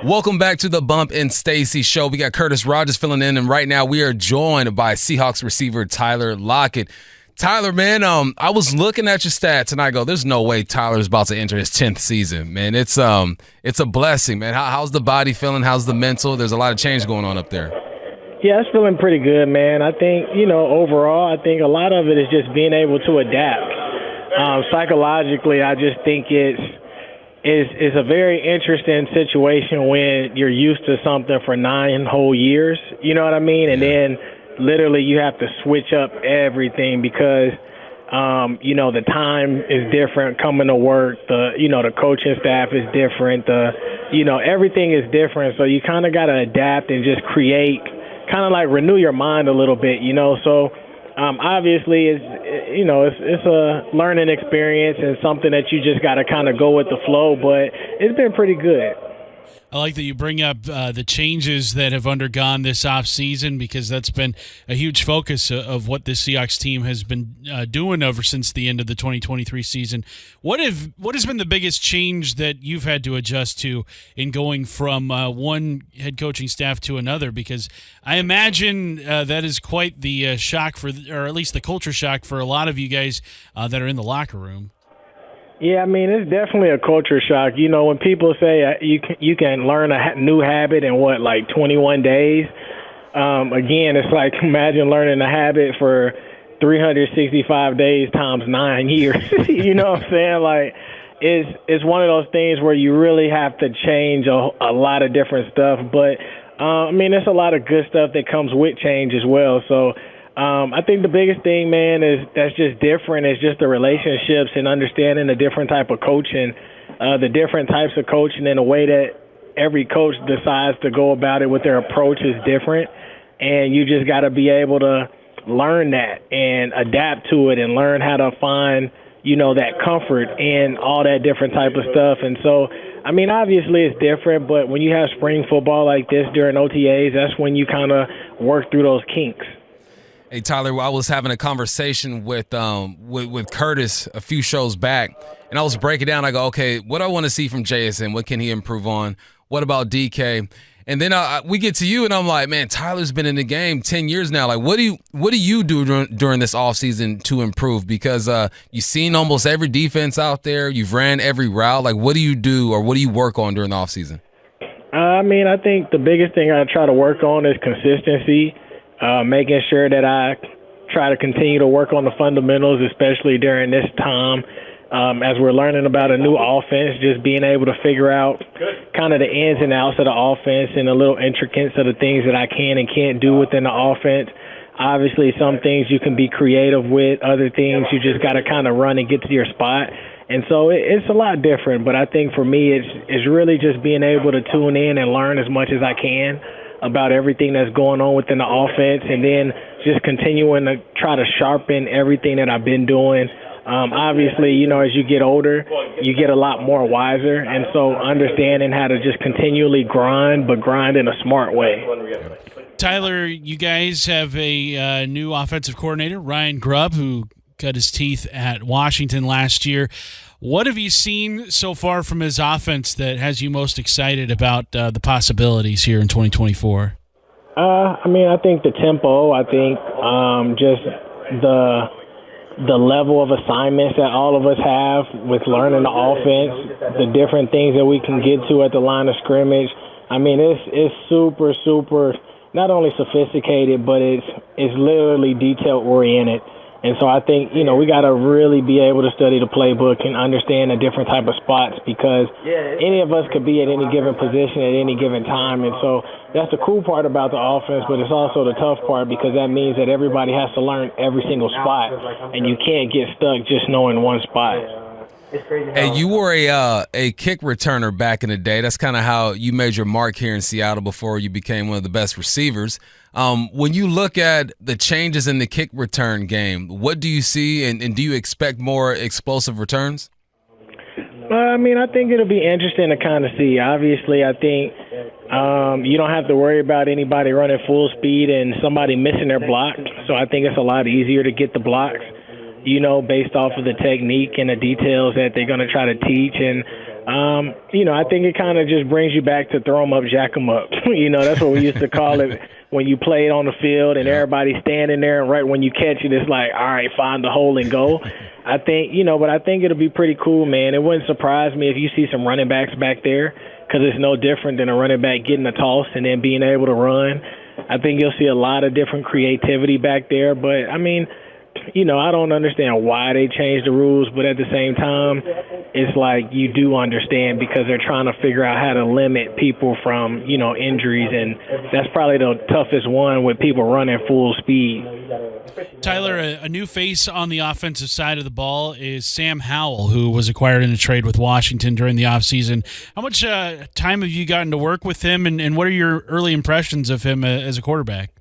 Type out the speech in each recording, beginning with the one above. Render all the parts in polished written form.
Welcome back to the Bump and Stacy Show. We got Curtis Rogers filling in, and right now we are joined by Seahawks receiver Tyler Lockett. Tyler, man, I was looking at your stats and I go, "There's no way Tyler's about to enter his 10th season, man." It's a blessing, man. How's the body feeling? How's the mental? There's a lot of change going on up there. Yeah, it's feeling pretty good, man. I think, overall, I think a lot of it is just being able to adapt. Psychologically, I just think it's a very interesting situation when you're used to something for 9 whole years, you know what I mean? And then literally you have to switch up everything because, the time is different coming to work. The coaching staff is different. Everything is different. So you kind of got to adapt and just create, kind of like renew your mind a little bit, So obviously it's a learning experience and something that you just got to kind of go with the flow, but it's been pretty good. I like that you bring up the changes that have undergone this offseason because that's been a huge focus of what the Seahawks team has been doing ever since the end of the 2023 season. What has been the biggest change that you've had to adjust to in going from one head coaching staff to another? Because I imagine that is quite the shock or at least the culture shock for a lot of you guys that are in the locker room. Yeah, I mean, it's definitely a culture shock. When people say you can learn a new habit in, 21 days? Again, it's like imagine learning a habit for 365 days times 9 years. You know what I'm saying? Like, it's one of those things where you really have to change a lot of different stuff. But, there's a lot of good stuff that comes with change as well. So, I think the biggest thing, man, that's just different is just the relationships and understanding the different type of coaching, the different types of coaching and the way that every coach decides to go about it with their approach is different. And you just got to be able to learn that and adapt to it and learn how to find, that comfort in all that different type of stuff. And so, obviously it's different, but when you have spring football like this during OTAs, that's when you kind of work through those kinks. Hey, Tyler, I was having a conversation with Curtis a few shows back, and I was breaking down. I go, okay, what do I want to see from JSN? What can he improve on? What about DK? And then we get to you, and I'm like, man, Tyler's been in the game 10 years now. Like, what do you do during this offseason to improve? Because you've seen almost every defense out there. You've ran every route. Like, what do you do or what do you work on during the offseason? I think the biggest thing I try to work on is consistency. Making sure that I try to continue to work on the fundamentals, especially during this time as we're learning about a new offense, just being able to figure out kind of the ins and outs of the offense and the little intricacies of the things that I can and can't do within the offense. Obviously, some things you can be creative with. Other things you just got to kind of run and get to your spot. And so it's a lot different. But I think for me, it's really just being able to tune in and learn as much as I can about everything that's going on within the offense, and then just continuing to try to sharpen everything that I've been doing. Obviously, as you get older, you get a lot more wiser, and so understanding how to just continually grind, but grind in a smart way. Tyler, you guys have a new offensive coordinator, Ryan Grubb, who cut his teeth at Washington last year. What have you seen so far from his offense that has you most excited about the possibilities here in 2024? I think the tempo. I think just the level of assignments that all of us have with learning the offense, the different things that we can get to at the line of scrimmage. It's super, super not only sophisticated, but it's literally detail oriented. And so I think, we got to really be able to study the playbook and understand the different type of spots because any of us could be at any given position at any given time. And so that's the cool part about the offense, but it's also the tough part because that means that everybody has to learn every single spot, and you can't get stuck just knowing one spot. Hey, you were a kick returner back in the day. That's kind of how you made your mark here in Seattle before you became one of the best receivers. When you look at the changes in the kick return game, what do you see, and do you expect more explosive returns? I think it'll be interesting to kind of see. Obviously, I think you don't have to worry about anybody running full speed and somebody missing their block. So I think it's a lot easier to get the blocks, based off of the technique and the details that they're going to try to teach. And I think it kind of just brings you back to throw 'em up, jack 'em up. That's what we used to call it when you played on the field and everybody's standing there, and right when you catch it, it's like, all right, find the hole and go. I think, but I think it'll be pretty cool, man. It wouldn't surprise me if you see some running backs back there, because it's no different than a running back getting a toss and then being able to run. I think you'll see a lot of different creativity back there, but, I mean, I don't understand why they changed the rules, but at the same time, it's like you do understand because they're trying to figure out how to limit people from, injuries, and that's probably the toughest one with people running full speed. Tyler, a new face on the offensive side of the ball is Sam Howell, who was acquired in a trade with Washington during the offseason. How much time have you gotten to work with him, and what are your early impressions of him as a quarterback?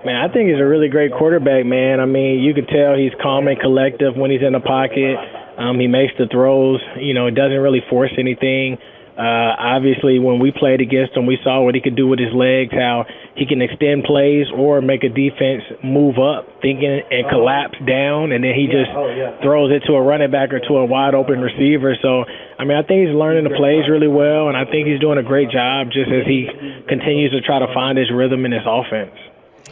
Man, I think he's a really great quarterback, man. I mean, you could tell he's calm and collective when he's in the pocket. He makes the throws. Doesn't really force anything. Obviously, when we played against him, we saw what he could do with his legs, how he can extend plays or make a defense move up, thinking and collapse down, and then he just throws it to a running back or to a wide-open receiver. So, I mean, I think he's learning the plays really well, and I think he's doing a great job just as he continues to try to find his rhythm in his offense.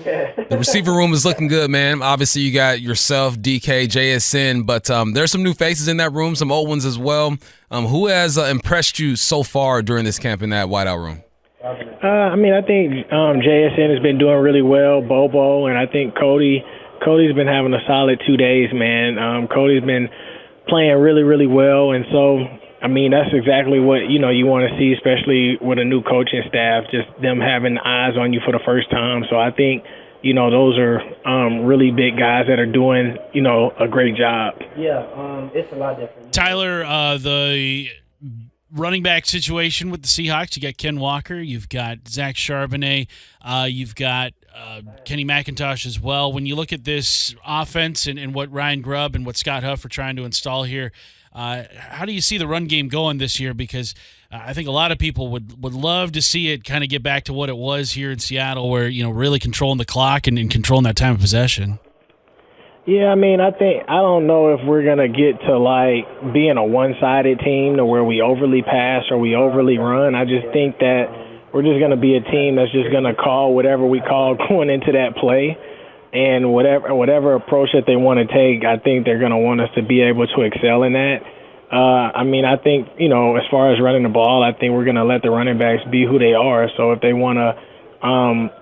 The receiver room is looking good, man. Obviously, you got yourself, DK, JSN, but there's some new faces in that room, some old ones as well. Who has impressed you so far during this camp in that wideout room? I think JSN has been doing really well, Bobo, and I think Cody's been having a solid 2 days, man. Cody's been playing really, really well, and so, I mean, that's exactly what, you want to see, especially with a new coaching staff, just them having eyes on you for the first time. So I think, those are really big guys that are doing, a great job. Yeah, it's a lot different. Tyler, the running back situation with the Seahawks, you got Ken Walker, you've got Zach Charbonnet, you've got Kenny McIntosh as well. When you look at this offense and what Ryan Grubb and what Scott Huff are trying to install here, how do you see the run game going this year? Because I think a lot of people would love to see it kind of get back to what it was here in Seattle, where really controlling the clock and controlling that time of possession. Yeah, I mean, I don't know if we're gonna get to like being a one-sided team to where we overly pass or we overly run. I just think that we're just gonna be a team that's just gonna call whatever we call going into that play. And whatever approach that they want to take, I think they're going to want us to be able to excel in that. I mean, I think, as far as running the ball, I think we're going to let the running backs be who they are. So if they want to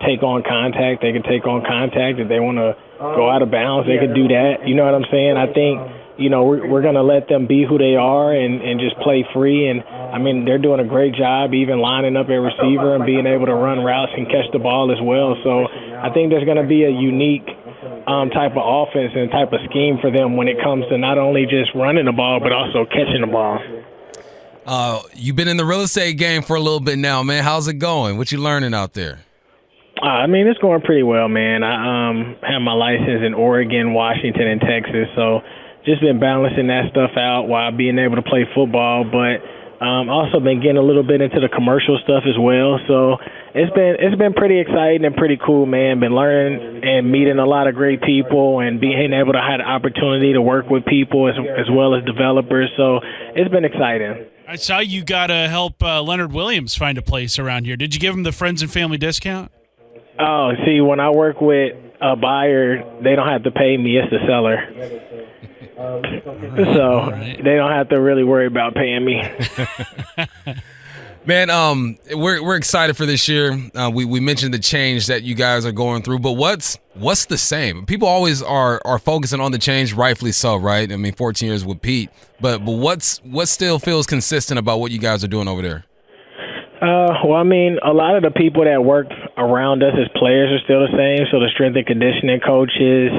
take on contact, they can take on contact. If they want to go out of bounds, they can do that. You know what I'm saying? I think, we're going to let them be who they are and just play free. And, I mean, they're doing a great job even lining up a receiver and being able to run routes and catch the ball as well. So I think there's going to be a unique type of offense and type of scheme for them when it comes to not only just running the ball but also catching the ball. You've been in the real estate game for a little bit now, man. How's it going? What you learning out there? I mean, it's going pretty well, man. I have my license in Oregon, Washington, and Texas, so just been balancing that stuff out while being able to play football, but also been getting a little bit into the commercial stuff as well. So it's been pretty exciting and pretty cool, man. Been learning and meeting a lot of great people and being able to have the opportunity to work with people as well as developers. So it's been exciting. I saw you got to help Leonard Williams find a place around here. Did you give him the friends and family discount? Oh, see, when I work with a buyer, they don't have to pay me. It's the seller. So they don't have to really worry about paying me. Man, we're excited for this year. We mentioned the change that you guys are going through, but what's the same? People always are focusing on the change, rightfully so, right? I mean, 14 years with Pete, but what still feels consistent about what you guys are doing over there? Well, I mean, a lot of the people that work around us as players are still the same. So the strength and conditioning coaches,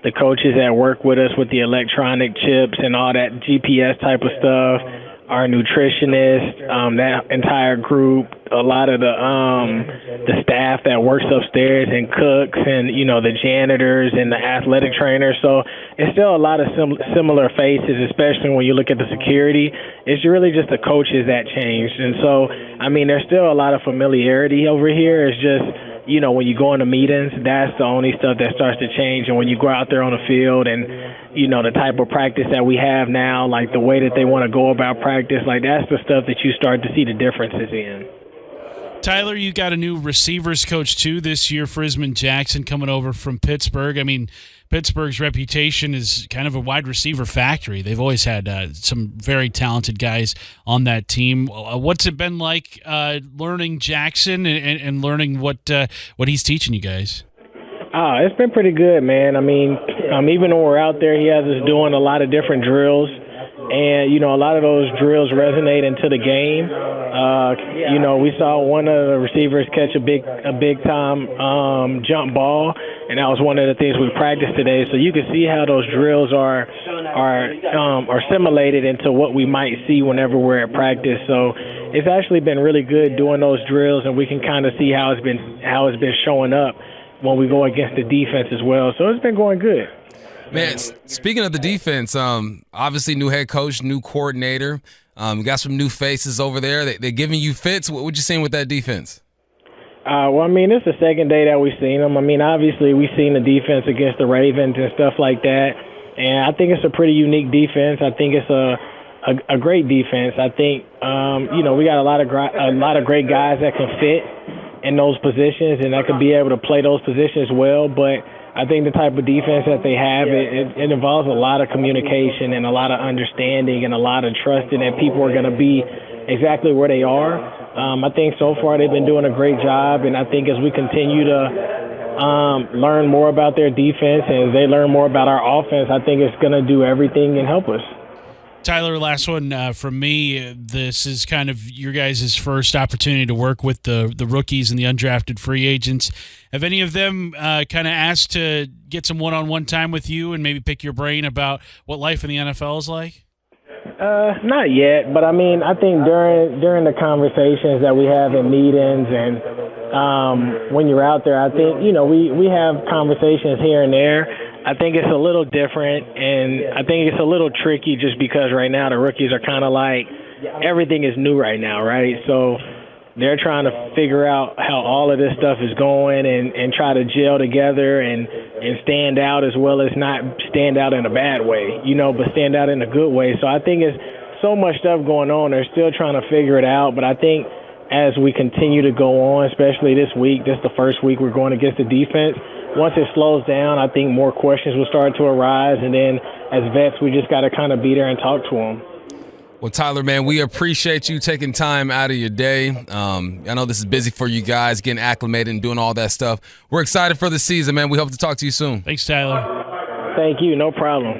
the coaches that work with us with the electronic chips and all that GPS type of stuff, our nutritionist, that entire group, a lot of the staff that works upstairs and cooks and, the janitors and the athletic trainers. So it's still a lot of similar faces, especially when you look at the security. It's really just the coaches that changed. And so, I mean, there's still a lot of familiarity over here. It's just, when you go into meetings, that's the only stuff that starts to change. And when you go out there on the field and, the type of practice that we have now, like the way that they want to go about practice, like that's the stuff that you start to see the differences in. Tyler, you got a new receivers coach, too, this year, Frisman Jackson, coming over from Pittsburgh. I mean, Pittsburgh's reputation is kind of a wide receiver factory. They've always had some very talented guys on that team. What's it been like learning Jackson and learning what he's teaching you guys? It's been pretty good, man. I mean, even when we're out there, he has us doing a lot of different drills. And, a lot of those drills resonate into the game. We saw one of the receivers catch a big time jump ball, and that was one of the things we practiced today. So you can see how those drills are assimilated into what we might see whenever we're at practice. So it's actually been really good doing those drills, and we can kind of see how it's been showing up when we go against the defense as well. So it's been going good. Man, speaking of the defense, obviously new head coach, new coordinator. You got some new faces over there. They're giving you fits. What you seeing with that defense? It's the second day that we've seen them. Obviously we've seen the defense against the Ravens and stuff like that, and I think it's a pretty unique defense. I think it's a great defense. I think we got a lot of great guys that can fit in those positions and that could be able to play those positions well, but I think the type of defense that they have, it involves a lot of communication and a lot of understanding and a lot of trusting that people are going to be exactly where they are. I think so far they've been doing a great job, and I think as we continue to learn more about their defense and as they learn more about our offense, I think it's going to do everything and help us. Tyler, last one from me. This is kind of your guys' first opportunity to work with the rookies and the undrafted free agents. Have any of them kind of asked to get some one-on-one time with you and maybe pick your brain about what life in the NFL is like? Not yet, but I think during the conversations that we have in meetings and when you're out there, I think, we have conversations here and there. I think it's a little different, and I think it's a little tricky just because right now the rookies are kind of like everything is new right now, right? So they're trying to figure out how all of this stuff is going and try to gel together and stand out as well as not stand out in a bad way, but stand out in a good way. So I think it's so much stuff going on. They're still trying to figure it out, but I think as we continue to go on, especially this week, this is the first week we're going against the defense. Once it slows down, I think more questions will start to arise, and then as vets, we just got to kind of be there and talk to them. Well, Tyler, man, we appreciate you taking time out of your day. I know this is busy for you guys, getting acclimated and doing all that stuff. We're excited for the season, man. We hope to talk to you soon. Thanks, Tyler. Thank you. No problem.